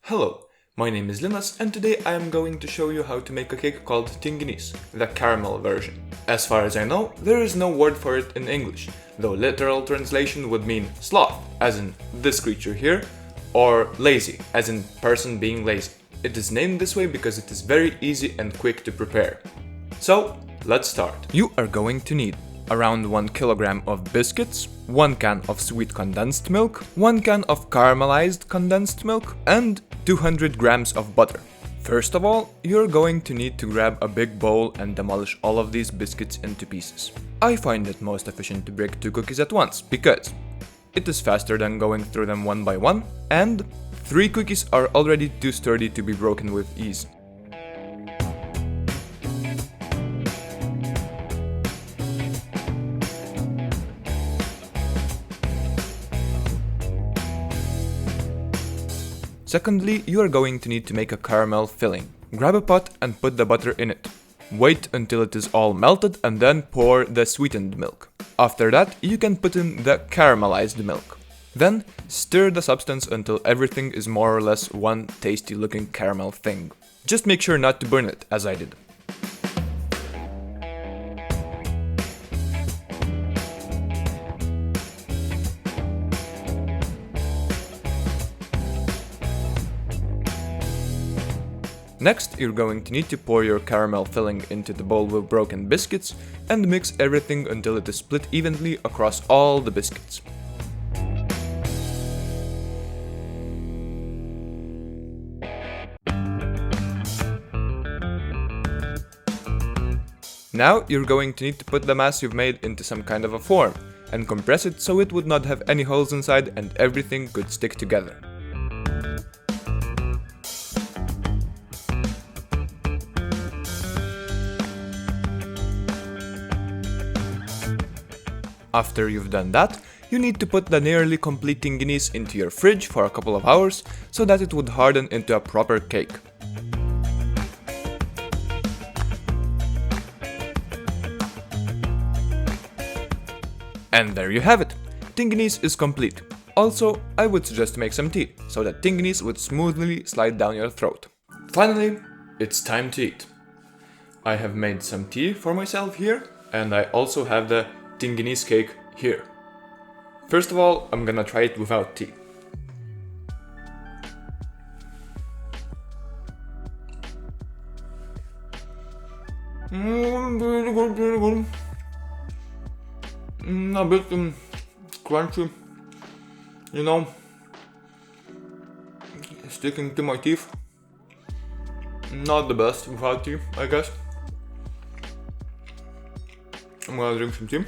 Hello, my name is Linas and today I am going to show you how to make a cake called Tinginys, the caramel version. As far as I know, there is no word for it in English, though literal translation would mean sloth, as in this creature here, or lazy, as in person being lazy. It is named this way because it is very easy and quick to prepare. So, let's start. You are going to need around 1 kilogram of biscuits, 1 can of sweet condensed milk, 1 can of caramelized condensed milk, and 200 grams of butter. First of all, you're going to need to grab a big bowl and demolish all of these biscuits into pieces. I find it most efficient to break 2 cookies at once because it is faster than going through them one by one, and 3 cookies are already too sturdy to be broken with ease. Secondly, you are going to need to make a caramel filling. Grab a pot and put the butter in it. Wait until it is all melted and then pour the sweetened milk. After that, you can put in the caramelized milk. Then, stir the substance until everything is more or less one tasty looking caramel thing. Just make sure not to burn it, as I did. Next, you're going to need to pour your caramel filling into the bowl with broken biscuits and mix everything until it is split evenly across all the biscuits. Now, you're going to need to put the mass you've made into some kind of a form and compress it so it would not have any holes inside and everything could stick together. After you've done that, you need to put the nearly complete Tinginys into your fridge for a couple of hours so that it would harden into a proper cake. And there you have it! Tinginys is complete. Also, I would suggest to make some tea, so that Tinginys would smoothly slide down your throat. Finally, it's time to eat. I have made some tea for myself here, and I also have the Tinginys cake here. First of all, I'm gonna try it without tea. Really good, really good. A bit crunchy, you know, sticking to my teeth. Not the best without tea, I guess. I'm gonna drink some tea.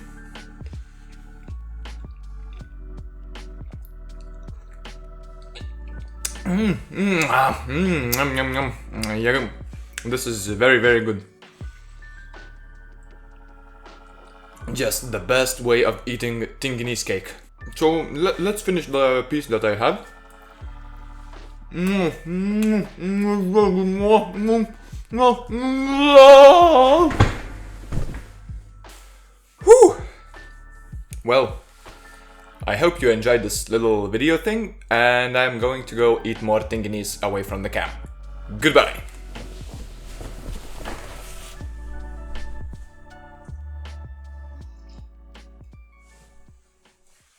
Yeah, this is very, very good. Just the best way of eating Tinginys cake. So let's finish the piece that I have. Whew. Well, I hope you enjoyed this little video thing, and I'm going to go eat more Tinginys away from the cam. Goodbye!